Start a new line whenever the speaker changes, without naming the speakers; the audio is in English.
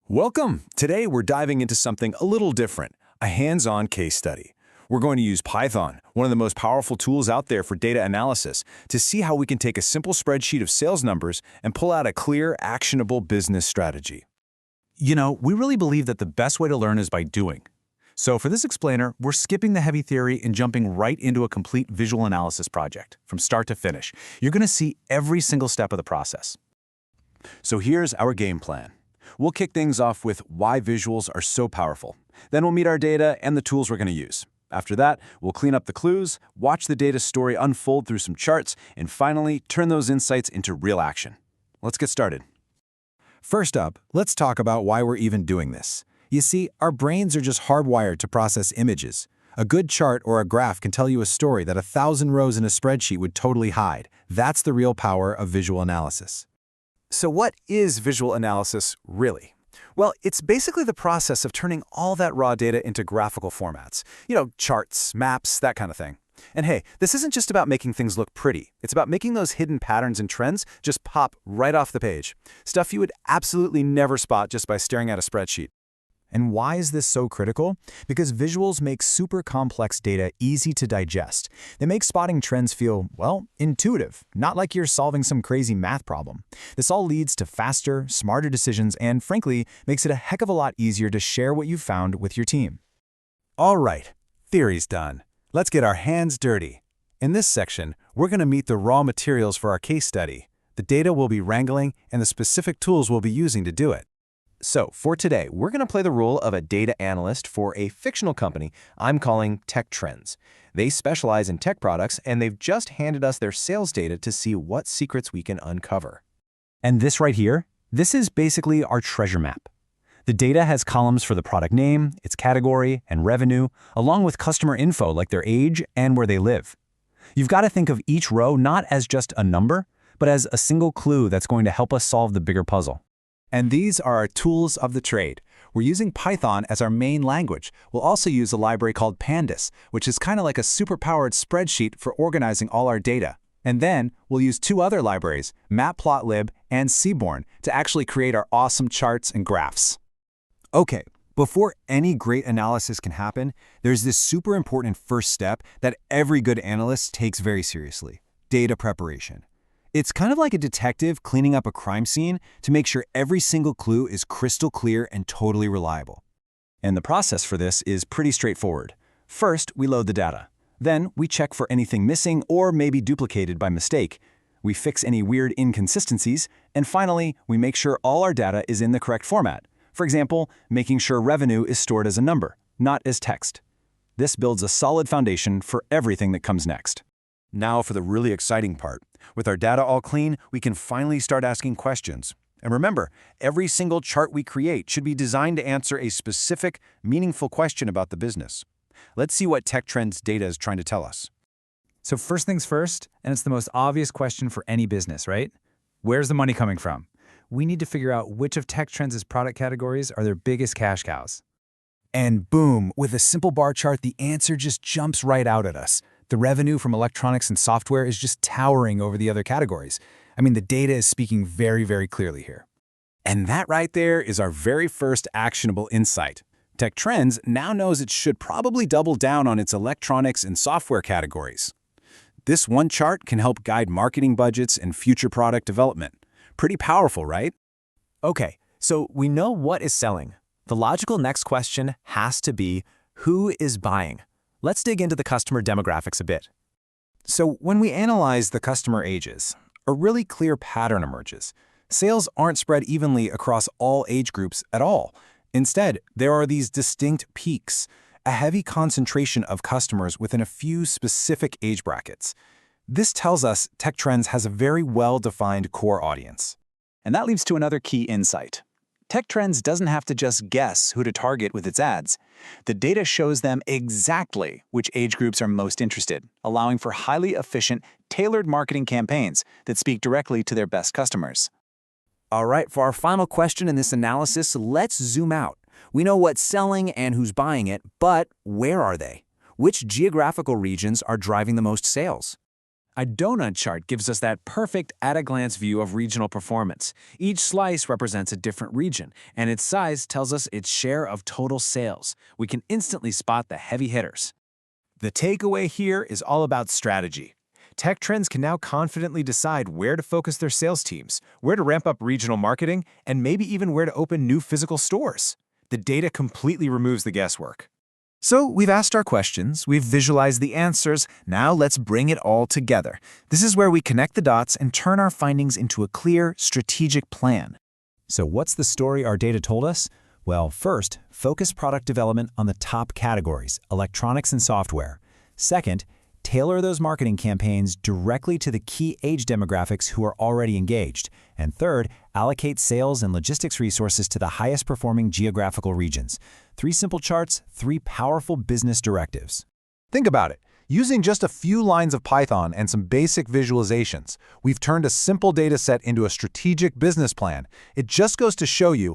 Welcome! Today we're diving into something a little different, a hands-on case study. We're going to use Python, one of the most powerful tools out there for data analysis, to see how we can take a simple spreadsheet of sales numbers and pull out a clear, actionable business strategy. We really believe that the best way to learn is by doing. So for this explainer, we're skipping the heavy theory and jumping right into a complete visual analysis project, from start to finish. You're going to see every single step of the process. So here's our game plan. We'll kick things off with why visuals are so powerful. Then we'll meet our data and the tools we're going to use. After that, we'll clean up the clues, watch the data story unfold through some charts, and finally, turn those insights into real action. Let's get started. First up, let's talk about why we're even doing this. You see, our brains are just hardwired to process images. A good chart or a graph can tell you a story that 1,000 rows in a spreadsheet would totally hide. That's the real power of visual analysis. So what is visual analysis really? Well, it's basically the process of turning all that raw data into graphical formats. Charts, maps, that kind of thing. And hey, this isn't just about making things look pretty. It's about making those hidden patterns and trends just pop right off the page. Stuff you would absolutely never spot just by staring at a spreadsheet. And why is this so critical? Because visuals make super complex data easy to digest. They make spotting trends feel, well, intuitive, not like you're solving some crazy math problem. This all leads to faster, smarter decisions and, frankly, makes it a heck of a lot easier to share what you've found with your team. All right, theory's done. Let's get our hands dirty. In this section, we're going to meet the raw materials for our case study, the data we'll be wrangling, and the specific tools we'll be using to do it. So, for today, we're going to play the role of a data analyst for a fictional company I'm calling Tech Trends. They specialize in tech products, and they've just handed us their sales data to see what secrets we can uncover. And this right here, this is basically our treasure map. The data has columns for the product name, its category, and revenue, along with customer info like their age and where they live. You've got to think of each row not as just a number, but as a single clue that's going to help us solve the bigger puzzle. And these are our tools of the trade. We're using Python as our main language. We'll also use a library called Pandas, which is kind of like a super-powered spreadsheet for organizing all our data. And then we'll use two other libraries, Matplotlib and Seaborn, to actually create our awesome charts and graphs. Okay, before any great analysis can happen, there's this super important first step that every good analyst takes very seriously: data preparation. It's kind of like a detective cleaning up a crime scene to make sure every single clue is crystal clear and totally reliable. And the process for this is pretty straightforward. First, we load the data. Then, we check for anything missing or maybe duplicated by mistake. We fix any weird inconsistencies. And finally, we make sure all our data is in the correct format. For example, making sure revenue is stored as a number, not as text. This builds a solid foundation for everything that comes next. Now for the really exciting part. With our data all clean, we can finally start asking questions. And remember, every single chart we create should be designed to answer a specific, meaningful question about the business. Let's see what Tech Trends data is trying to tell us.
So first things first, and it's the most obvious question for any business, right? Where's the money coming from? We need to figure out which of Tech Trends' product categories are their biggest cash cows. And boom, with a simple bar chart, the answer just jumps right out at us. The revenue from electronics and software is just towering over the other categories. The data is speaking very, very clearly here.
And that right there is our very first actionable insight. Tech Trends now knows it should probably double down on its electronics and software categories. This one chart can help guide marketing budgets and future product development. Pretty powerful, right?
Okay, so we know what is selling. The logical next question has to be, who is buying? Let's dig into the customer demographics a bit.
So when we analyze the customer ages, a really clear pattern emerges. Sales aren't spread evenly across all age groups at all. Instead, there are these distinct peaks, a heavy concentration of customers within a few specific age brackets. This tells us Tech Trends has a very well-defined core audience.
And that leads to another key insight. Tech Trends doesn't have to just guess who to target with its ads. The data shows them exactly which age groups are most interested, allowing for highly efficient, tailored marketing campaigns that speak directly to their best customers.
All right, for our final question in this analysis, let's zoom out. We know what's selling and who's buying it, but where are they? Which geographical regions are driving the most sales?
A donut chart gives us that perfect at-a-glance view of regional performance. Each slice represents a different region, and its size tells us its share of total sales. We can instantly spot the heavy hitters.
The takeaway here is all about strategy. Tech Trends can now confidently decide where to focus their sales teams, where to ramp up regional marketing, and maybe even where to open new physical stores. The data completely removes the guesswork.
So we've asked our questions, we've visualized the answers, now let's bring it all together. This is where we connect the dots and turn our findings into a clear, strategic plan. So what's the story our data told us? Well, first, focus product development on the top categories, electronics and software. Second, tailor those marketing campaigns directly to the key age demographics who are already engaged. And third, allocate sales and logistics resources to the highest performing geographical regions. 3 simple charts, 3 powerful business directives.
Think about it. Using just a few lines of Python and some basic visualizations, we've turned a simple data set into a strategic business plan. It just goes to show you